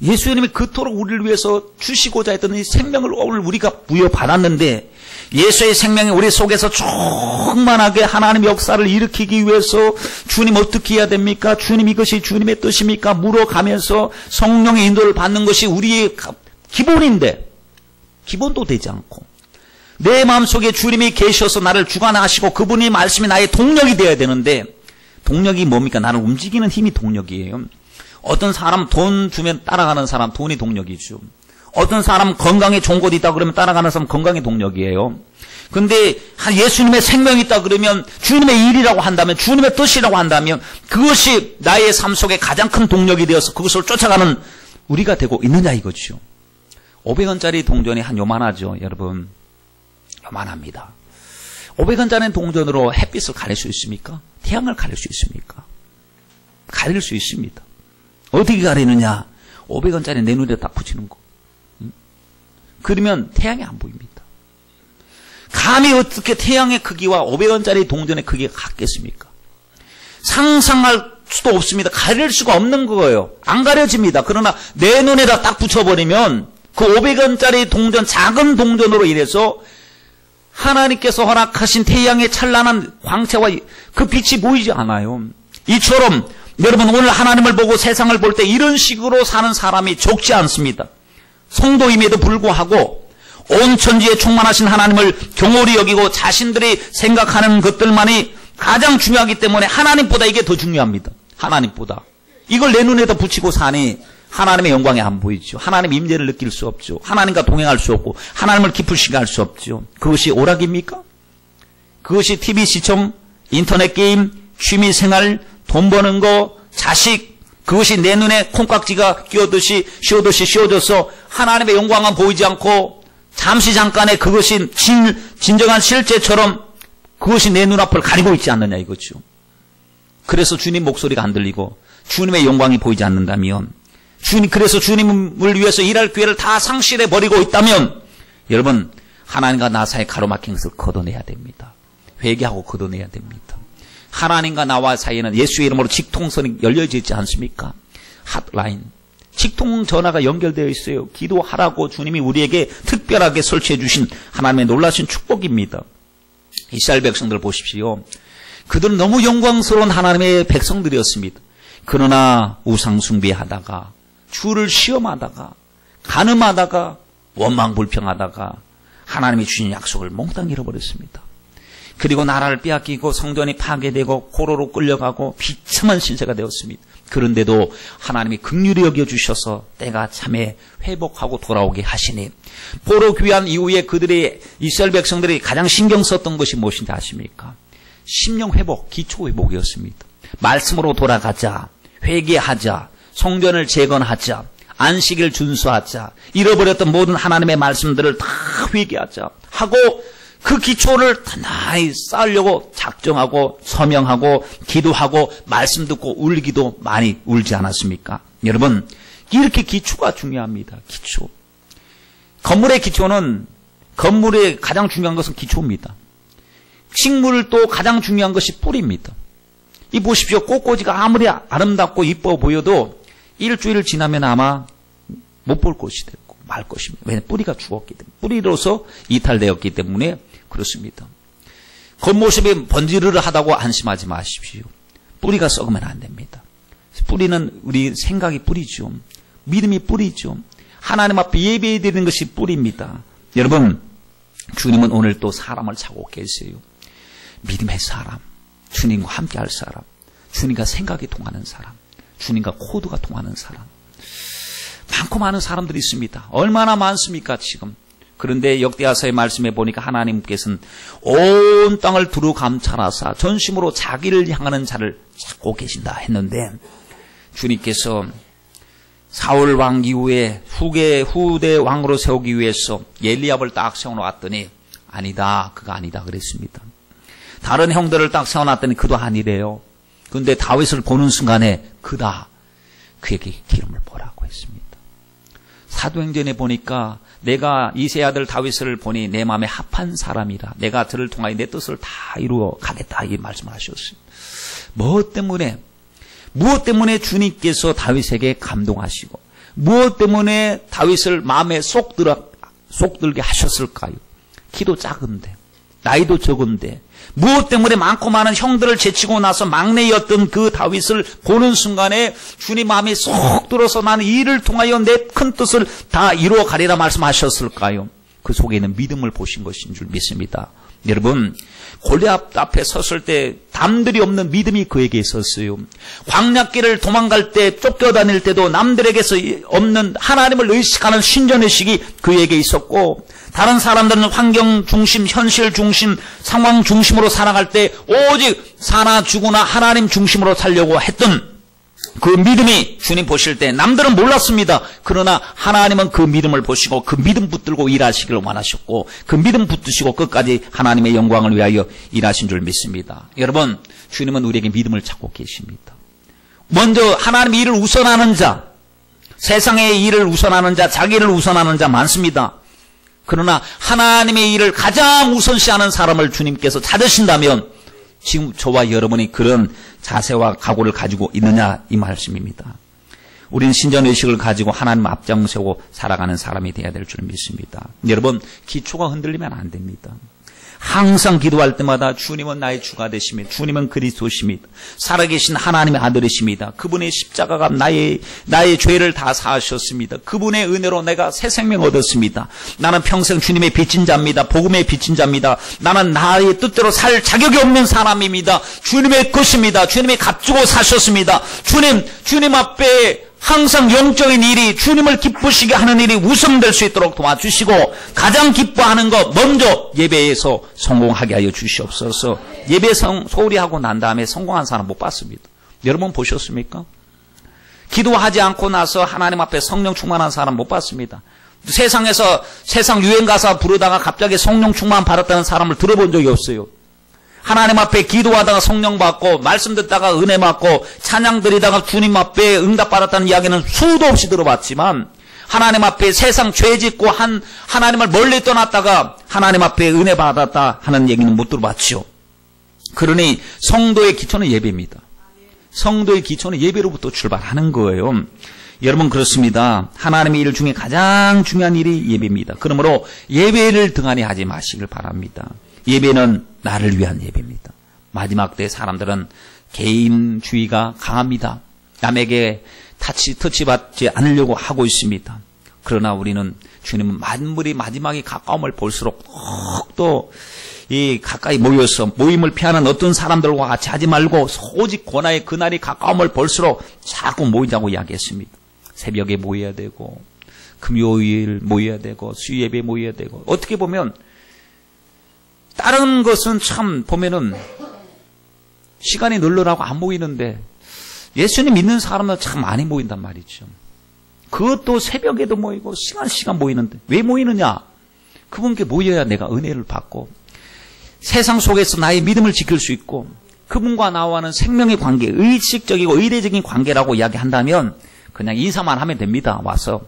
예수님이 그토록 우리를 위해서 주시고자 했던 이 생명을 오늘 우리가 부여받았는데 예수의 생명이 우리 속에서 충만하게 하나님의 역사를 일으키기 위해서 주님 어떻게 해야 됩니까? 주님 이것이 주님의 뜻입니까? 물어가면서 성령의 인도를 받는 것이 우리의 기본인데 기본도 되지 않고 내 마음속에 주님이 계셔서 나를 주관하시고 그분의 말씀이 나의 동력이 되어야 되는데 동력이 뭡니까? 나를 움직이는 힘이 동력이에요. 어떤 사람 돈 주면 따라가는 사람 돈이 동력이죠. 어떤 사람 건강에 좋은 곳이 있다 그러면 따라가는 사람 건강이 동력이에요. 근데 예수님의 생명이 있다 그러면 주님의 일이라고 한다면 주님의 뜻이라고 한다면 그것이 나의 삶 속에 가장 큰 동력이 되어서 그것을 쫓아가는 우리가 되고 있느냐 이거죠. 500원짜리 동전이 한 요만하죠. 여러분 요만합니다. 500원짜리 동전으로 햇빛을 가릴 수 있습니까? 태양을 가릴 수 있습니까? 가릴 수 있습니다. 어떻게 가리느냐? 500원짜리 내 눈에 딱 붙이는 거. 그러면 태양이 안 보입니다. 감히 어떻게 태양의 크기와 500원짜리 동전의 크기가 같겠습니까? 상상할 수도 없습니다. 가릴 수가 없는 거예요. 안 가려집니다. 그러나 내 눈에다 딱 붙여버리면 그 500원짜리 동전, 작은 동전으로 인해서 하나님께서 허락하신 태양의 찬란한 광채와 그 빛이 보이지 않아요. 이처럼 여러분 오늘 하나님을 보고 세상을 볼 때 이런 식으로 사는 사람이 적지 않습니다. 성도임에도 불구하고 온 천지에 충만하신 하나님을 경홀히 여기고 자신들이 생각하는 것들만이 가장 중요하기 때문에 하나님보다 이게 더 중요합니다. 하나님보다. 이걸 내 눈에다 붙이고 사니 하나님의 영광이 안 보이죠. 하나님의 임재를 느낄 수 없죠. 하나님과 동행할 수 없고 하나님을 깊으시게 할 수 없죠. 그것이 오락입니까? 그것이 TV 시청, 인터넷 게임, 취미생활, 돈 버는 거, 자식, 그것이 내 눈에 콩깍지가 씌워듯이 씌워져서 하나님의 영광은 보이지 않고 잠시 잠깐의 그것이 진정한 실제처럼 그것이 내 눈앞을 가리고 있지 않느냐 이거죠. 그래서 주님 목소리가 안 들리고 주님의 영광이 보이지 않는다면, 그래서 주님을 위해서 일할 기회를 다 상실해 버리고 있다면, 여러분 하나님과 나 사이의 가로막힌 것을 걷어내야 됩니다. 회개하고 걷어내야 됩니다. 하나님과 나와 사이에는 예수의 이름으로 직통선이 열려져 있지 않습니까? 핫라인, 직통 전화가 연결되어 있어요. 기도하라고 주님이 우리에게 특별하게 설치해 주신 하나님의 놀라신 축복입니다. 이스라엘 백성들 보십시오. 그들은 너무 영광스러운 하나님의 백성들이었습니다. 그러나 우상 숭배하다가, 주를 시험하다가, 간음하다가, 원망불평하다가 하나님이 주신 약속을 몽땅 잃어버렸습니다. 그리고 나라를 빼앗기고 성전이 파괴되고 포로로 끌려가고 비참한 신세가 되었습니다. 그런데도 하나님이 긍휼히 여겨주셔서 때가 참에 회복하고 돌아오게 하시니, 포로 귀환 이후에 그들의 이스라엘 백성들이 가장 신경 썼던 것이 무엇인지 아십니까? 심령 회복, 기초 회복이었습니다. 말씀으로 돌아가자, 회개하자, 성전을 재건하자, 안식일 준수하자, 잃어버렸던 모든 하나님의 말씀들을 다 회개하자 하고 그 기초를 단단히 쌓으려고 작정하고 서명하고 기도하고 말씀 듣고 울기도 많이 울지 않았습니까? 여러분, 이렇게 기초가 중요합니다. 기초. 건물의 기초는, 건물의 가장 중요한 것은 기초입니다. 식물도 가장 중요한 것이 뿌리입니다. 이 보십시오. 꽃꽂이가 아무리 아름답고 이뻐 보여도 일주일 지나면 아마 못 볼 것이 되고 말 것입니다. 왜냐하면 뿌리가 죽었기 때문에, 뿌리로서 이탈되었기 때문에 그렇습니다. 겉모습이 번지르르하다고 안심하지 마십시오. 뿌리가 썩으면 안 됩니다. 뿌리는 우리 생각이 뿌리죠. 믿음이 뿌리죠. 하나님 앞에 예배드리는 것이 뿌리입니다. 여러분, 주님은 오늘 또 사람을 찾고 계세요. 믿음의 사람, 주님과 함께할 사람, 주님과 생각이 통하는 사람, 주님과 코드가 통하는 사람. 많고 많은 사람들이 있습니다. 얼마나 많습니까 지금. 그런데 역대하서의 말씀에 보니까 하나님께서는 온 땅을 두루 감찰하사 전심으로 자기를 향하는 자를 찾고 계신다 했는데, 주님께서 사울 왕 이후에 후대 왕으로 세우기 위해서 엘리압을 딱 세워놓았더니 아니다, 그가 아니다 그랬습니다. 다른 형들을 딱 세워놨더니 그도 아니래요. 그런데 다윗을 보는 순간에 그다, 그에게 기름을 보라고 했습니다. 사도행전에 보니까 내가 이세 아들 다윗을 보니 내 마음에 합한 사람이라, 내가 저를 통하여 내 뜻을 다 이루어 가겠다, 이 말씀을 하셨어요. 무엇 때문에 주님께서 다윗에게 감동하시고 무엇 때문에 다윗을 마음에 쏙 들게 하셨을까요? 키도 작은데, 나이도 적은데, 무엇 때문에 많고 많은 형들을 제치고 나서 막내였던 그 다윗을 보는 순간에 주님 마음이 쏙 들어서 나는 이를 통하여 내 큰 뜻을 다 이루어 가리라 말씀하셨을까요? 그 속에 있는 믿음을 보신 것인 줄 믿습니다. 여러분, 골리앗 앞에 섰을 때 남들이 없는 믿음이 그에게 있었어요. 광야길을 도망갈 때, 쫓겨다닐 때도 남들에게서 없는 하나님을 의식하는 신전의식이 그에게 있었고, 다른 사람들은 환경 중심, 현실 중심, 상황 중심으로 살아갈 때 오직 사나 죽으나 하나님 중심으로 살려고 했던 그 믿음이 주님 보실 때 남들은 몰랐습니다. 그러나 하나님은 그 믿음을 보시고 그 믿음 붙들고 일하시기를 원하셨고, 그 믿음 붙드시고 끝까지 하나님의 영광을 위하여 일하신 줄 믿습니다. 여러분, 주님은 우리에게 믿음을 찾고 계십니다. 먼저 하나님의 일을 우선하는 자, 세상의 일을 우선하는 자, 자기를 우선하는 자 많습니다. 그러나 하나님의 일을 가장 우선시하는 사람을 주님께서 찾으신다면 지금 저와 여러분이 그런 자세와 각오를 가지고 있느냐, 이 말씀입니다. 우리는 신전의식을 가지고 하나님 앞장서고 살아가는 사람이 되어야 될 줄 믿습니다. 여러분, 기초가 흔들리면 안 됩니다. 항상 기도할 때마다 주님은 나의 주가 되십니다. 주님은 그리스도십니다. 살아계신 하나님의 아들이십니다. 그분의 십자가가 나의 죄를 다 사하셨습니다. 그분의 은혜로 내가 새 생명 얻었습니다. 나는 평생 주님의 빚진 자입니다. 복음의 빚진 자입니다. 나는 나의 뜻대로 살 자격이 없는 사람입니다. 주님의 것입니다. 주님이 값주고 사셨습니다. 주님 앞에 항상 영적인 일이 주님을 기쁘시게 하는 일이 우선될 수 있도록 도와주시고 가장 기뻐하는 것 먼저 예배에서 성공하게 하여 주시옵소서. 예배 소홀히 하고 난 다음에 성공한 사람 못 봤습니다. 여러분 보셨습니까? 기도하지 않고 나서 하나님 앞에 성령 충만한 사람 못 봤습니다. 세상에서 세상 유행가사 부르다가 갑자기 성령 충만 받았다는 사람을 들어본 적이 없어요. 하나님 앞에 기도하다가 성령 받고 말씀 듣다가 은혜 받고 찬양 드리다가 주님 앞에 응답 받았다는 이야기는 수도 없이 들어봤지만 하나님 앞에 세상 죄 짓고 하나님을 멀리 떠났다가 하나님 앞에 은혜 받았다 하는 얘기는 못 들어봤죠. 그러니 성도의 기초는 예배입니다. 성도의 기초는 예배로부터 출발하는 거예요. 여러분 그렇습니다. 하나님의 일 중에 가장 중요한 일이 예배입니다. 그러므로 예배를 등한히 하지 마시길 바랍니다. 예배는 나를 위한 예배입니다. 마지막 때 사람들은 개인주의가 강합니다. 남에게 터치받지 않으려고 하고 있습니다. 그러나 우리는 주님은 만물이 마지막에 가까움을 볼수록 더욱더 가까이 모여서 모임을 피하는 어떤 사람들과 같이 하지 말고 오직 고난의 그날이 가까움을 볼수록 자꾸 모이자고 이야기했습니다. 새벽에 모여야 되고 금요일 모여야 되고 수요예배 모여야 되고 어떻게 보면 다른 것은 참 보면은 시간이 늘느라고 안 모이는데 예수님 믿는 사람은 참 많이 모인단 말이죠. 그것도 새벽에도 모이고 시간 모이는데 왜 모이느냐? 그분께 모여야 내가 은혜를 받고 세상 속에서 나의 믿음을 지킬 수 있고 그분과 나와는 생명의 관계, 의식적이고 의례적인 관계라고 이야기한다면 그냥 인사만 하면 됩니다. 와서.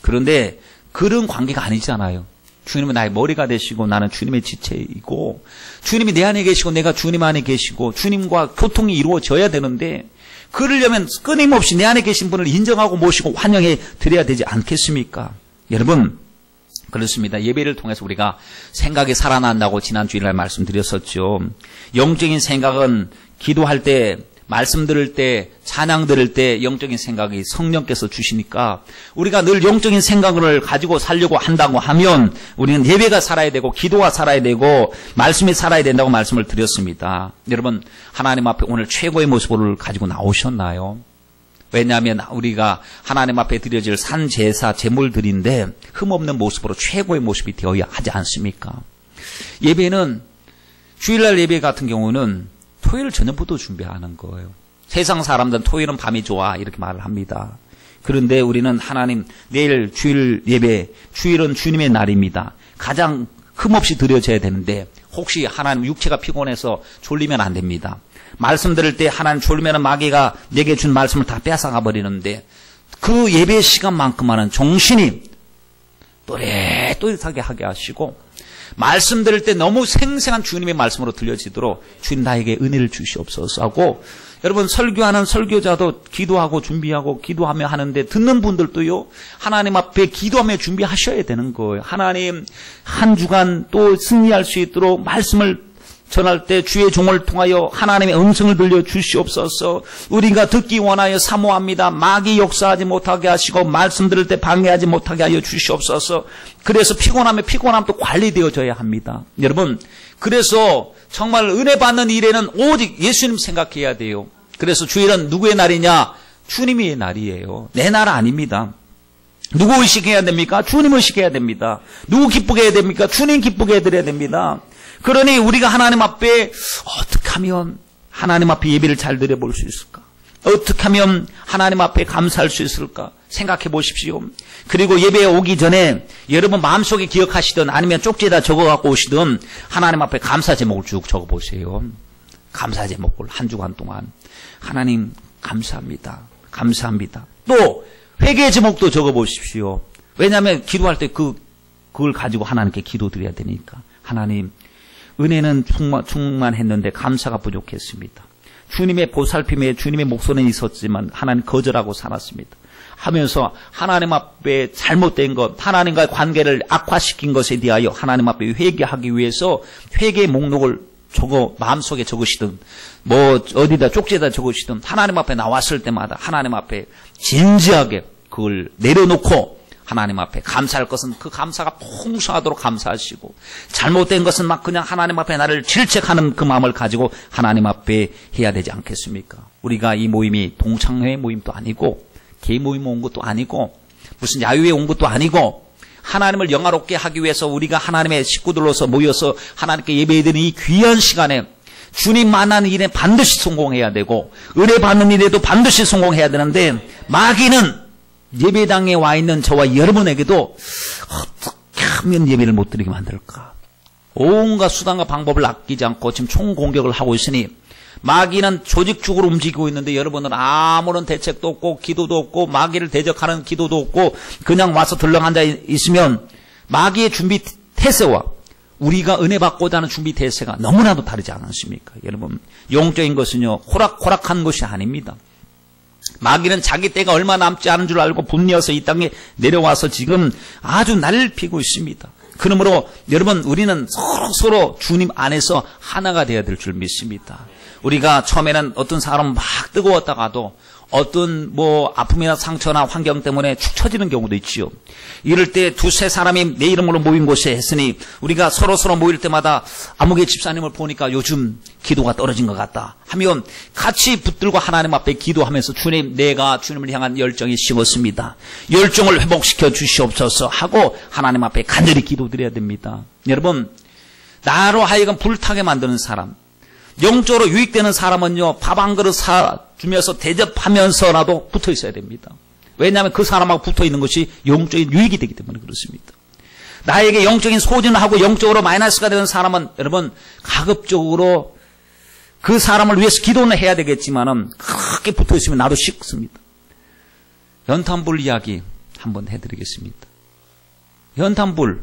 그런데 그런 관계가 아니잖아요. 주님은 나의 머리가 되시고 나는 주님의 지체이고 주님이 내 안에 계시고 내가 주님 안에 계시고 주님과 교통이 이루어져야 되는데 그러려면 끊임없이 내 안에 계신 분을 인정하고 모시고 환영해 드려야 되지 않겠습니까? 여러분 그렇습니다. 예배를 통해서 우리가 생각이 살아난다고 지난 주일날 말씀드렸었죠. 영적인 생각은 기도할 때 말씀 들을 때 찬양 들을 때 영적인 생각이 성령께서 주시니까 우리가 늘 영적인 생각을 가지고 살려고 한다고 하면 우리는 예배가 살아야 되고 기도가 살아야 되고 말씀이 살아야 된다고 말씀을 드렸습니다. 여러분 하나님 앞에 오늘 최고의 모습을 가지고 나오셨나요? 왜냐하면 우리가 하나님 앞에 드려질 산제사 제물들인데 흠없는 모습으로 최고의 모습이 되어야 하지 않습니까? 예배는 주일날 예배 같은 경우는 토요일 저녁부터 준비하는 거예요. 세상 사람들은 토요일은 밤이 좋아 이렇게 말을 합니다. 그런데 우리는 하나님 내일 주일 예배, 주일은 주님의 날입니다. 가장 흠없이 드려져야 되는데 혹시 하나님 육체가 피곤해서 졸리면 안 됩니다. 말씀 들을 때 하나님 졸리면 마귀가 내게 준 말씀을 다 뺏어가 버리는데 그 예배 시간만큼만은 정신이 또렷하게 하게 하시고 말씀 들을 때 너무 생생한 주님의 말씀으로 들려지도록 주님 나에게 은혜를 주시옵소서 하고 여러분 설교하는 설교자도 기도하고 준비하고 기도하며 하는데 듣는 분들도요 하나님 앞에 기도하며 준비하셔야 되는 거예요. 하나님 한 주간 또 승리할 수 있도록 말씀을 전할 때 주의 종을 통하여 하나님의 음성을 들려 주시옵소서. 우리가 듣기 원하여 사모합니다. 마귀 역사하지 못하게 하시고 말씀 들을 때 방해하지 못하게 하여 주시옵소서. 그래서 피곤하면 피곤함도 관리되어져야 합니다. 여러분 그래서 정말 은혜 받는 일에는 오직 예수님 생각해야 돼요. 그래서 주일은 누구의 날이냐? 주님의 날이에요. 내 날 아닙니다. 누구 의식해야 됩니까? 주님 의식해야 됩니다. 누구 기쁘게 해야 됩니까? 주님 기쁘게 해드려야 됩니다. 그러니 우리가 하나님 앞에 어떻게 하면 하나님 앞에 예배를 잘 드려볼 수 있을까? 어떻게 하면 하나님 앞에 감사할 수 있을까? 생각해 보십시오. 그리고 예배에 오기 전에 여러분 마음속에 기억하시든 아니면 쪽지에다 적어갖고 오시든 하나님 앞에 감사 제목을 쭉 적어보세요. 감사 제목을 한 주간 동안 하나님 감사합니다. 감사합니다. 또 회개 제목도 적어보십시오. 왜냐하면 기도할 때 그걸 가지고 하나님께 기도드려야 되니까. 하나님 은혜는 충만했는데 감사가 부족했습니다. 주님의 보살핌에 주님의 목소리는 있었지만 하나님 거절하고 살았습니다. 하면서 하나님 앞에 잘못된 것, 하나님과의 관계를 악화시킨 것에 대하여 하나님 앞에 회개하기 위해서 회개의 목록을 마음속에 적으시든 어디다 쪽지에다 적으시든 하나님 앞에 나왔을 때마다 하나님 앞에 진지하게 그걸 내려놓고 하나님 앞에 감사할 것은 그 감사가 풍성하도록 감사하시고, 잘못된 것은 막 그냥 하나님 앞에 나를 질책하는 그 마음을 가지고 하나님 앞에 해야 되지 않겠습니까? 우리가 이 모임이 동창회 모임도 아니고 개 모임 온 것도 아니고 무슨 야유회 온 것도 아니고, 하나님을 영화롭게 하기 위해서 우리가 하나님의 식구들로서 모여서 하나님께 예배드리는 이 귀한 시간에 주님 만나는 일에 반드시 성공해야 되고 은혜 받는 일에도 반드시 성공해야 되는데, 마귀는 예배당에 와 있는 저와 여러분에게도 어떻게 하면 예배를 못 드리게 만들까? 온갖 수단과 방법을 아끼지 않고 지금 총공격을 하고 있으니, 마귀는 조직적으로 움직이고 있는데 여러분은 아무런 대책도 없고 기도도 없고 마귀를 대적하는 기도도 없고 그냥 와서 덜렁 앉아 있으면 마귀의 준비 태세와 우리가 은혜 받고자 하는 준비 태세가 너무나도 다르지 않습니까? 여러분, 영적인 것은요 호락호락한 것이 아닙니다. 마귀는 자기 때가 얼마 남지 않은 줄 알고 분리해서 이 땅에 내려와서 지금 아주 날피고 있습니다. 그러므로 여러분, 우리는 서로 주님 안에서 하나가 되어야 될 줄 믿습니다. 우리가 처음에는 어떤 사람은 막 뜨거웠다가도 어떤 아픔이나 상처나 환경 때문에 축 처지는 경우도 있지요. 이럴 때 두세 사람이 내 이름으로 모인 곳에 했으니 우리가 서로 모일 때마다 아무개 집사님을 보니까 요즘 기도가 떨어진 것 같다 하면 같이 붙들고 하나님 앞에 기도하면서 주님, 내가 주님을 향한 열정이 식었습니다. 열정을 회복시켜 주시옵소서 하고 하나님 앞에 간절히 기도드려야 됩니다. 여러분, 나로 하여금 불타게 만드는 사람, 영적으로 유익되는 사람은요 밥 한 그릇 사주면서 대접하면서라도 붙어 있어야 됩니다. 왜냐하면 그 사람하고 붙어 있는 것이 영적인 유익이 되기 때문에 그렇습니다. 나에게 영적인 소진을 하고 영적으로 마이너스가 되는 사람은 여러분 가급적으로 그 사람을 위해서 기도는 해야 되겠지만은 그렇게 붙어 있으면 나도 식습니다. 연탄불 이야기 한번 해드리겠습니다. 연탄불,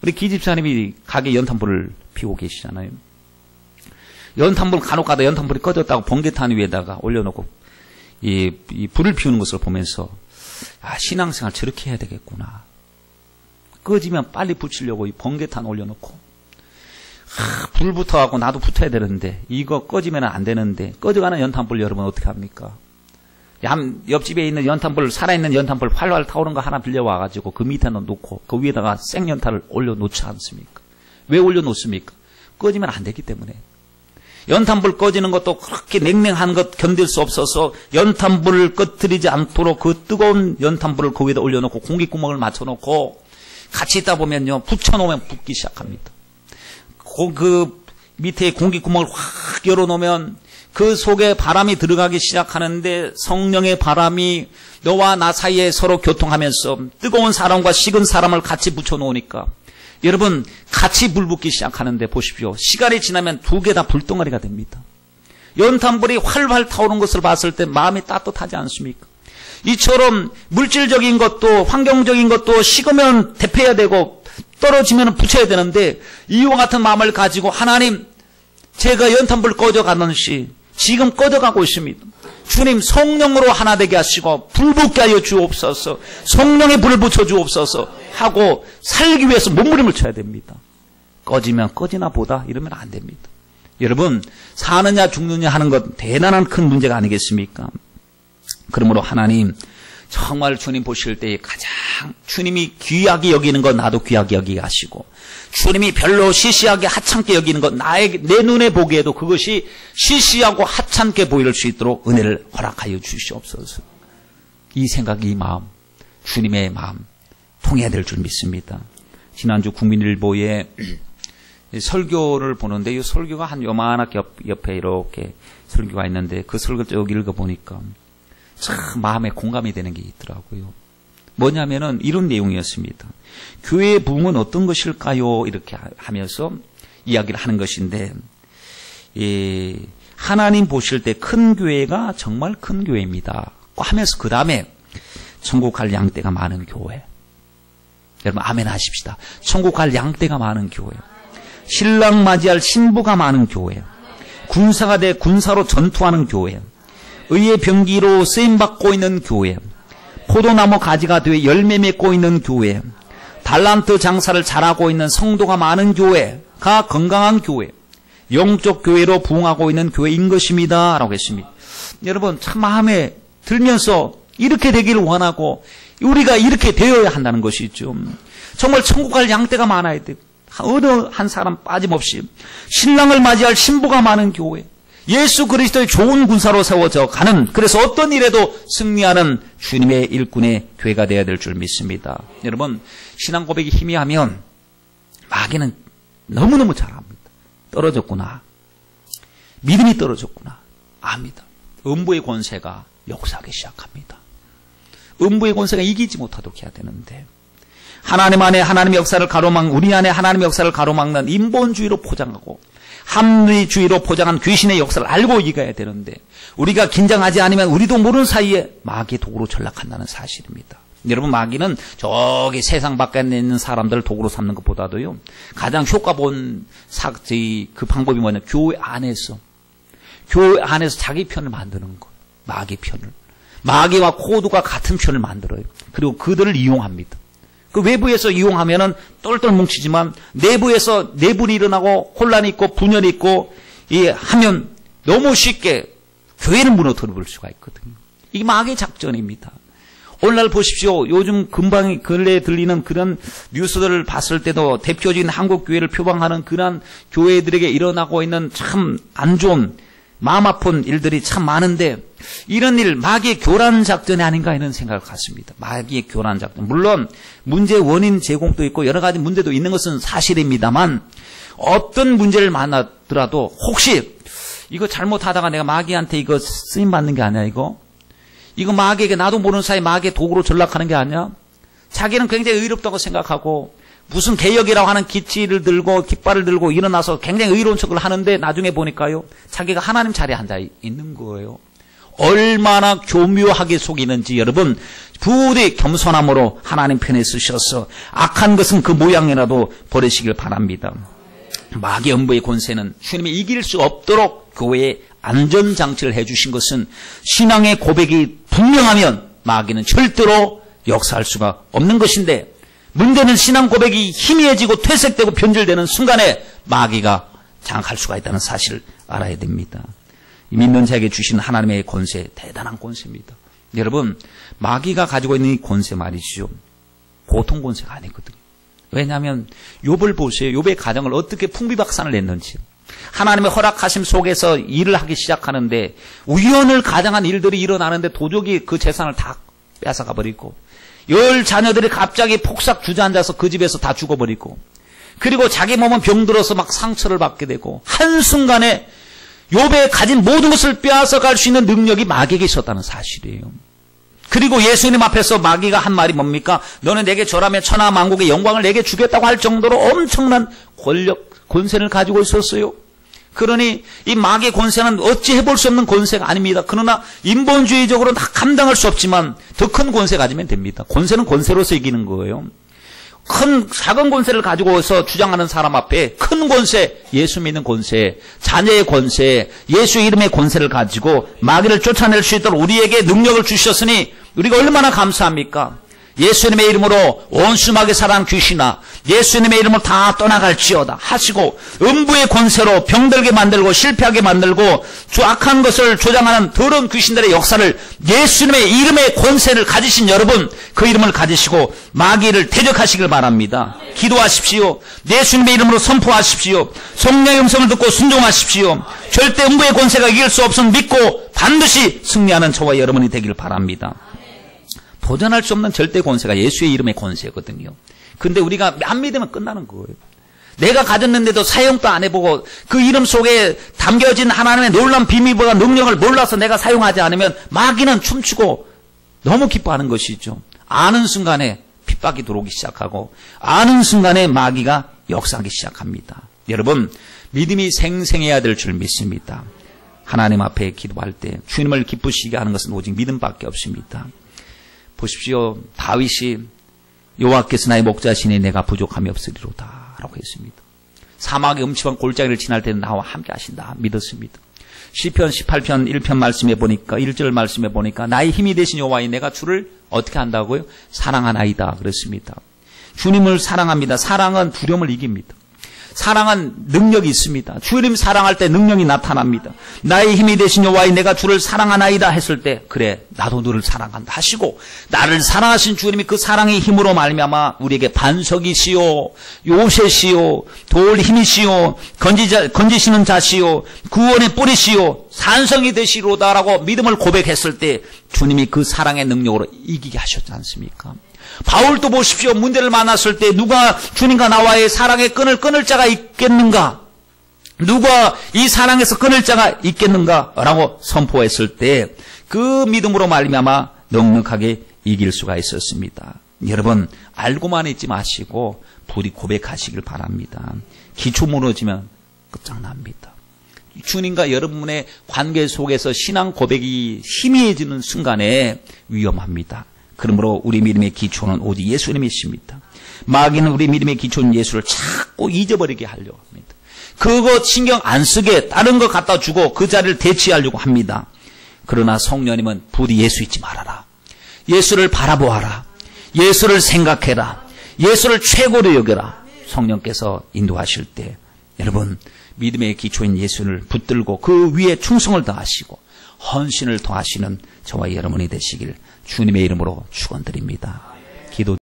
우리 기집사님이 가게 연탄불을 피우고 계시잖아요. 연탄불 간혹 가다 연탄불이 꺼졌다고 번개탄 위에다가 올려놓고 이 불을 피우는 것을 보면서 신앙생활 저렇게 해야 되겠구나. 꺼지면 빨리 붙이려고 이 번개탄 올려놓고 불 붙어갖고 나도 붙어야 되는데 이거 꺼지면 안 되는데, 꺼져가는 연탄불 여러분 어떻게 합니까? 옆집에 있는 연탄불, 살아있는 연탄불 활활 타오른 거 하나 빌려와가지고 그 밑에는 놓고 그 위에다가 생연탄을 올려놓지 않습니까? 왜 올려놓습니까? 꺼지면 안 되기 때문에. 연탄불 꺼지는 것도 그렇게 냉랭한 것 견딜 수 없어서 연탄불을 꺼뜨리지 않도록 그 뜨거운 연탄불을 그 위에다 올려놓고 공기구멍을 맞춰놓고 같이 있다 보면요 붙여놓으면 붙기 시작합니다. 그 밑에 공기구멍을 확 열어놓으면 그 속에 바람이 들어가기 시작하는데 성령의 바람이 너와 나 사이에 서로 교통하면서 뜨거운 사람과 식은 사람을 같이 붙여놓으니까 여러분 같이 불 붙기 시작하는데 보십시오. 시간이 지나면 두 개 다 불덩어리가 됩니다. 연탄불이 활활 타오르는 것을 봤을 때 마음이 따뜻하지 않습니까? 이처럼 물질적인 것도 환경적인 것도 식으면 대패해야 되고 떨어지면 붙여야 되는데 이와 같은 마음을 가지고 하나님, 제가 연탄불 꺼져가는 시 지금 꺼져가고 있습니다. 주님, 성령으로 하나 되게 하시고 불 붙게 하여 주옵소서, 성령의 불을 붙여 주옵소서 하고 살기 위해서 몸부림을 쳐야 됩니다. 꺼지면 꺼지나 보다 이러면 안 됩니다. 여러분, 사느냐 죽느냐 하는 것 대단한 큰 문제가 아니겠습니까? 그러므로 하나님, 정말 주님 보실 때 가장 주님이 귀하게 여기는 것 나도 귀하게 여기게 하시고, 주님이 별로 시시하게 하찮게 여기는 것 내 눈에 보기에도 그것이 시시하고 하찮게 보일 수 있도록 은혜를 허락하여 주시옵소서. 이 생각, 이 마음, 주님의 마음 통해야 될 줄 믿습니다. 지난주 국민일보에 설교를 보는데 이 설교가 한 요만하게 옆에 이렇게 설교가 있는데 그 설교를 쭉 읽어보니까 참 마음에 공감이 되는 게 있더라고요. 뭐냐면은 이런 내용이었습니다. 교회의 부흥은 어떤 것일까요? 이렇게 하면서 이야기를 하는 것인데, 하나님 보실 때 큰 교회가 정말 큰 교회입니다 하면서 그 다음에 천국 갈 양떼가 많은 교회. 여러분 아멘 하십시다. 천국 갈 양떼가 많은 교회, 신랑 맞이할 신부가 많은 교회, 군사가 돼 군사로 전투하는 교회, 의의 병기로 쓰임받고 있는 교회, 포도나무 가지가 되어 열매 맺고 있는 교회, 달란트 장사를 잘하고 있는 성도가 많은 교회가 건강한 교회, 영적 교회로 부흥하고 있는 교회인 것입니다 라고 했습니다. 여러분 참 마음에 들면서 이렇게 되기를 원하고 우리가 이렇게 되어야 한다는 것이죠. 정말 천국 갈 양떼가 많아야 돼요. 어느 한 사람 빠짐없이 신랑을 맞이할 신부가 많은 교회, 예수 그리스도의 좋은 군사로 세워져 가는, 그래서 어떤 일에도 승리하는 주님의 일꾼의 교회가 되어야 될 줄 믿습니다. 여러분 신앙 고백이 희미하면 마귀는 너무너무 잘 압니다. 떨어졌구나, 믿음이 떨어졌구나 압니다. 음부의 권세가 역사하기 시작합니다. 음부의 권세가 이기지 못하도록 해야 되는데, 하나님 안에 하나님의 역사를 가로막는, 우리 안에 하나님의 역사를 가로막는 인본주의로 포장하고 합리주의로 포장한 귀신의 역사를 알고 이겨야 되는데, 우리가 긴장하지 않으면 우리도 모르는 사이에 마귀의 도구로 전락한다는 사실입니다. 여러분 마귀는 저기 세상 밖에 있는 사람들을 도구로 삼는 것보다도요, 가장 효과 본 그 방법이 뭐냐, 교회 안에서 자기 편을 만드는 것. 마귀 편을, 마귀와 코드가 같은 편을 만들어요. 그리고 그들을 이용합니다. 그 외부에서 이용하면은 똘똘 뭉치지만 내부에서 내분이 일어나고 혼란이 있고 분열이 있고 하면 너무 쉽게 교회를 무너뜨려 볼 수가 있거든요. 이게 마귀의 작전입니다. 오늘날 보십시오. 요즘 근래에 들리는 그런 뉴스들을 봤을 때도 대표적인 한국 교회를 표방하는 그런 교회들에게 일어나고 있는 참 안 좋은 마음 아픈 일들이 참 많은데, 이런 일 마귀의 교란 작전이 아닌가 이런 생각을 갖습니다. 마귀의 교란 작전. 물론 문제 원인 제공도 있고 여러 가지 문제도 있는 것은 사실입니다만, 어떤 문제를 만나더라도 혹시 이거 잘못하다가 내가 마귀한테 이거 쓰임 받는 게 아니야, 이거 마귀에게 나도 모르는 사이 마귀의 도구로 전락하는 게 아니야? 자기는 굉장히 의롭다고 생각하고 무슨 개혁이라고 하는 기치를 들고 깃발을 들고 일어나서 굉장히 의로운 척을 하는데 나중에 보니까요, 자기가 하나님 자리에 앉아 있는 거예요. 얼마나 교묘하게 속이는지 여러분, 부디 겸손함으로 하나님 편에 쓰셔서 악한 것은 그 모양이라도 버리시길 바랍니다. 마귀 음부의 권세는 주님이 이길 수 없도록 교회에 안전장치를 해주신 것은, 신앙의 고백이 분명하면 마귀는 절대로 역사할 수가 없는 것인데, 문제는 신앙 고백이 희미해지고 퇴색되고 변질되는 순간에 마귀가 장악할 수가 있다는 사실을 알아야 됩니다. 믿는 자에게 주신 하나님의 권세, 대단한 권세입니다. 여러분 마귀가 가지고 있는 이 권세 말이죠, 보통 권세가 아니거든요. 왜냐하면 욥을 보세요. 욥의 가정을 어떻게 풍비박산을 냈는지. 하나님의 허락하심 속에서 일을 하기 시작하는데 우연을 가장한 일들이 일어나는데 도적이 그 재산을 다 뺏어가 버리고, 10 자녀들이 갑자기 폭삭 주저앉아서 그 집에서 다 죽어버리고, 그리고 자기 몸은 병들어서 막 상처를 받게 되고, 한순간에 욥의 가진 모든 것을 빼앗아갈 수 있는 능력이 마귀에게 있었다는 사실이에요. 그리고 예수님 앞에서 마귀가 한 말이 뭡니까? 너는 내게 절하며 천하 만국의 영광을 내게 주겠다고 할 정도로 엄청난 권세를 가지고 있었어요. 그러니 이 마귀의 권세는 어찌 해볼 수 없는 권세가 아닙니다. 그러나 인본주의적으로 다 감당할 수 없지만 더 큰 권세 가지면 됩니다. 권세는 권세로서 이기는 거예요. 작은 권세를 가지고서 주장하는 사람 앞에 큰 권세, 예수 믿는 권세, 자녀의 권세, 예수 이름의 권세를 가지고 마귀를 쫓아낼 수 있도록 우리에게 능력을 주셨으니 우리가 얼마나 감사합니까? 예수님의 이름으로 온순하게 살아난 귀신아, 예수님의 이름으로 다 떠나갈지어다 하시고, 음부의 권세로 병들게 만들고 실패하게 만들고 주 악한 것을 조장하는 더러운 귀신들의 역사를 예수님의 이름의 권세를 가지신 여러분, 그 이름을 가지시고 마귀를 대적하시길 바랍니다. 기도하십시오. 예수님의 이름으로 선포하십시오. 성령의 음성을 듣고 순종하십시오. 절대 음부의 권세가 이길 수 없음을 믿고 반드시 승리하는 저와 여러분이 되길 바랍니다. 도전할 수 없는 절대 권세가 예수의 이름의 권세거든요. 근데 우리가 안 믿으면 끝나는 거예요. 내가 가졌는데도 사용도 안 해보고 그 이름 속에 담겨진 하나님의 놀라운 비밀과 능력을 몰라서 내가 사용하지 않으면 마귀는 춤추고 너무 기뻐하는 것이죠. 아는 순간에 핍박이 들어오기 시작하고, 아는 순간에 마귀가 역사하기 시작합니다. 여러분 믿음이 생생해야 될 줄 믿습니다. 하나님 앞에 기도할 때 주님을 기쁘시게 하는 것은 오직 믿음밖에 없습니다. 보십시오. 다윗이 여호와께서 나의 목자시니 내가 부족함이 없으리로다 라고 했습니다. 사막의 음침한 골짜기를 지날 때는 나와 함께 하신다 믿었습니다. 시편 18편 1편 말씀해 보니까 1절 말씀해 보니까 나의 힘이 되신 여호와여 내가 주를 어떻게 한다고요? 사랑하나이다 그랬습니다. 주님을 사랑합니다. 사랑은 두려움을 이깁니다. 사랑은 능력이 있습니다. 주님 사랑할 때 능력이 나타납니다. 나의 힘이 되신 여호와여 내가 주를 사랑하나이다 했을 때 그래 나도 너를 사랑한다 하시고 나를 사랑하신 주님이 그 사랑의 힘으로 말미암아 우리에게 반석이시요 요새시요 도울 힘이시요 건지시는 자시요 구원의 뿌리시요 산성이 되시로다라고 믿음을 고백했을 때 주님이 그 사랑의 능력으로 이기게 하셨지 않습니까? 바울도 보십시오. 문제를 만났을 때 누가 주님과 나와의 사랑의 끈을 끊을 자가 있겠는가? 누가 이 사랑에서 끊을 자가 있겠는가? 라고 선포했을 때 그 믿음으로 말미암아 넉넉하게 이길 수가 있었습니다. 여러분 알고만 있지 마시고 부디 고백하시길 바랍니다. 기초 무너지면 끝장납니다. 주님과 여러분의 관계 속에서 신앙 고백이 희미해지는 순간에 위험합니다. 그러므로 우리 믿음의 기초는 오직 예수님이십니다. 마귀는 우리 믿음의 기초인 예수를 자꾸 잊어버리게 하려고 합니다. 그거 신경 안 쓰게 다른 거 갖다 주고 그 자리를 대체하려고 합니다. 그러나 성령님은 부디 예수 잊지 말아라. 예수를 바라보아라. 예수를 생각해라. 예수를 최고로 여겨라. 성령께서 인도하실 때 여러분 믿음의 기초인 예수를 붙들고 그 위에 충성을 다하시고 헌신을 더하시는 저와 여러분이 되시길 주님의 이름으로 축원드립니다. 기도